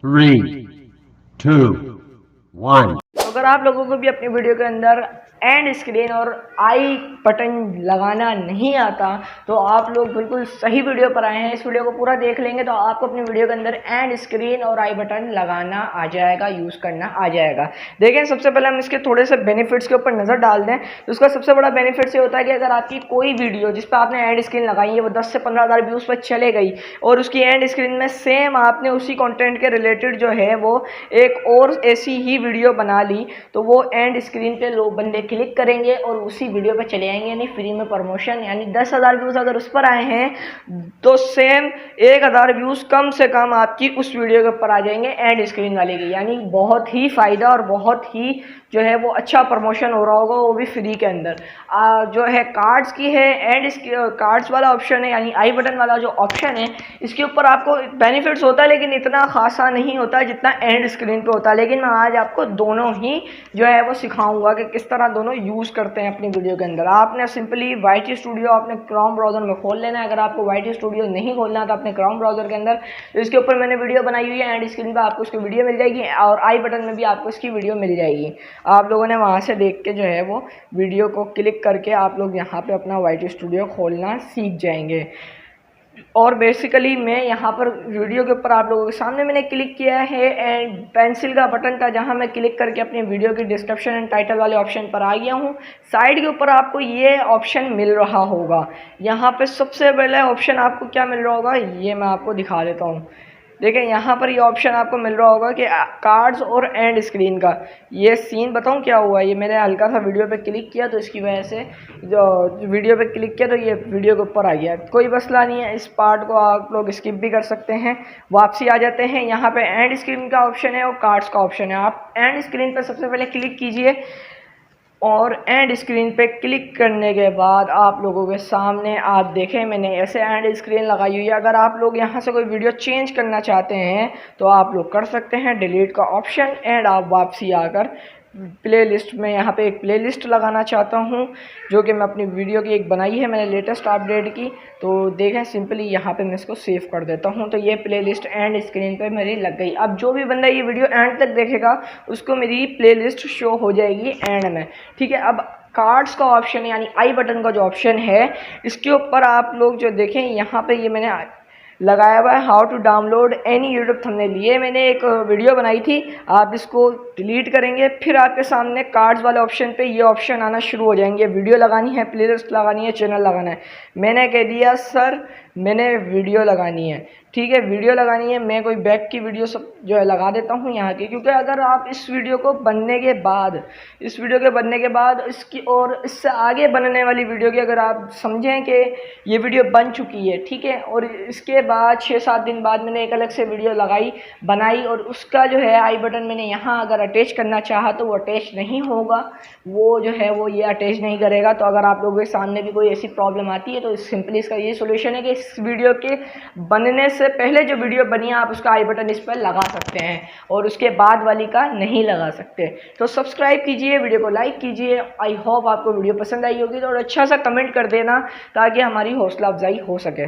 3, 2, 1. अगर आप लोगों को भी अपनी वीडियो के अंदर एंड स्क्रीन और आई बटन लगाना नहीं आता तो आप लोग बिल्कुल सही वीडियो पर आए हैं। इस वीडियो को पूरा देख लेंगे तो आपको अपनी वीडियो के अंदर एंड स्क्रीन और आई बटन लगाना आ जाएगा, यूज़ करना आ जाएगा। देखें, सबसे पहले हम इसके थोड़े से बेनिफिट्स के ऊपर नज़र डाल दें तो उसका सबसे बड़ा बेनिफिट ये होता है कि अगर आपकी कोई वीडियो जिस पर आपने एंड स्क्रीन लगाई है वो 10 से 15,000 व्यूज़ पर चले गई और उसकी एंड स्क्रीन में सेम आपने उसी कंटेंट के रिलेटेड जो है वो एक और ऐसी ही वीडियो बना ली तो वो एंड स्क्रीन पे लोग बंदे क्लिक करेंगे और उसी वीडियो पे चले जाएंगे, यानी फ्री में प्रमोशन। यानी 10,000 व्यूज़ अगर उस पर आए हैं तो सेम 1,000 व्यूज़ कम से कम आपकी उस वीडियो के ऊपर आ जाएंगे एंड स्क्रीन वाले की। यानी बहुत ही फ़ायदा और बहुत ही जो है वो अच्छा प्रमोशन हो रहा होगा, वो भी फ्री के अंदर। जो है कार्ड्स की है, एंड कार्ड्स वाला ऑप्शन है यानी आई बटन वाला जो ऑप्शन है, इसके ऊपर आपको बेनिफिट्स होता है लेकिन इतना खासा नहीं होता जितना एंड स्क्रीन पे होता है। लेकिन मैं आज आपको दोनों ही जो है वो सिखाऊंगा कि किस तरह दोनों यूज़ करते हैं अपनी वीडियो के अंदर। आपने सिंपली YT स्टूडियो अपने क्रोम ब्राउज़र में खोल लेना है। अगर आपको YT स्टूडियो नहीं खोलना तो अपने क्रोम ब्राउज़र के अंदर तो इसके ऊपर मैंने वीडियो बनाई हुई है, एंड स्क्रीन पर आपको उसकी वीडियो मिल जाएगी और आई बटन में भी आपको इसकी वीडियो मिल जाएगी। आप लोगों ने वहाँ से देख के जो है वो वीडियो को क्लिक करके आप लोग यहाँ पे अपना YT स्टूडियो खोलना सीख जाएंगे। और बेसिकली मैं यहाँ पर वीडियो के ऊपर आप लोगों के सामने मैंने क्लिक किया है एंड पेंसिल का बटन था जहाँ मैं क्लिक करके अपनी वीडियो की डिस्क्रिप्शन एंड टाइटल वाले ऑप्शन पर आ गया हूँ। साइड के ऊपर आपको ये ऑप्शन मिल रहा होगा। यहाँ पे सबसे पहले ऑप्शन आपको क्या मिल रहा होगा ये मैं आपको दिखा देता हूँ। देखें, यहाँ पर ये ऑप्शन आपको मिल रहा होगा कि कार्ड्स और एंड स्क्रीन का। ये सीन बताऊँ क्या हुआ, ये मैंने हल्का सा वीडियो पे क्लिक किया तो इसकी वजह से जो वीडियो पे क्लिक किया तो ये वीडियो के ऊपर आ गया। कोई मसला नहीं है, इस पार्ट को आप लोग स्किप भी कर सकते हैं। वापसी आ जाते हैं, यहाँ पे एंड स्क्रीन का ऑप्शन है और कार्ड्स का ऑप्शन है। आप एंड स्क्रीन पर सबसे पहले क्लिक कीजिए और एंड स्क्रीन पे क्लिक करने के बाद आप लोगों के सामने आप देखें मैंने ऐसे एंड स्क्रीन लगाई हुई है। अगर आप लोग यहाँ से कोई वीडियो चेंज करना चाहते हैं तो आप लोग कर सकते हैं, डिलीट का ऑप्शन, एंड आप वापसी आकर प्लेलिस्ट में यहाँ पे एक प्लेलिस्ट लगाना चाहता हूँ जो कि मैं अपनी वीडियो की एक बनाई है मैंने लेटेस्ट अपडेट की। तो देखें, सिंपली यहाँ पे मैं इसको सेव कर देता हूँ तो ये प्लेलिस्ट एंड स्क्रीन पे मेरी लग गई। अब जो भी बंदा ये वीडियो एंड तक देखेगा उसको मेरी प्लेलिस्ट शो हो जाएगी एंड में, ठीक है। अब कार्ड्स का ऑप्शन है यानी आई बटन का जो ऑप्शन है इसके ऊपर आप लोग जो देखें यहाँ पे ये मैंने लगाया हुआ है how to download any YouTube thumbnail. ये मैंने एक वीडियो बनाई थी, आप इसको डिलीट करेंगे फिर आपके सामने कार्ड्स वाले ऑप्शन पे ये ऑप्शन आना शुरू हो जाएंगे। वीडियो लगानी है, प्लेलिस्ट लगानी है, चैनल लगाना है। मैंने कह दिया सर मैंने वीडियो लगानी है, ठीक है, वीडियो लगानी है। मैं कोई बैक की वीडियो सब जो है लगा देता हूँ यहाँ की, क्योंकि अगर आप इस वीडियो को बनने के बाद इसकी और इससे आगे बनने वाली वीडियो की अगर आप समझें कि ये वीडियो बन चुकी है, ठीक है, और इसके बाद 6-7 दिन बाद मैंने एक अलग से वीडियो बनाई और उसका जो है आई बटन मैंने यहाँ अगर अटैच करना चाहा तो वो अटैच नहीं होगा, वो जो है वो ये अटैच नहीं करेगा। तो अगर आप लोगों के सामने भी कोई ऐसी प्रॉब्लम आती है तो सिंपली इसका ये सोल्यूशन है कि इस वीडियो के बनने से पहले जो वीडियो बनी है आप उसका आई बटन इस पर लगा सकते हैं और उसके बाद वाली का नहीं लगा सकते। तो सब्सक्राइब कीजिए, वीडियो को लाइक कीजिए। आई होप आपको वीडियो पसंद आई होगी तो अच्छा सा कमेंट कर देना ताकि हमारी हौसला अफजाई हो सके।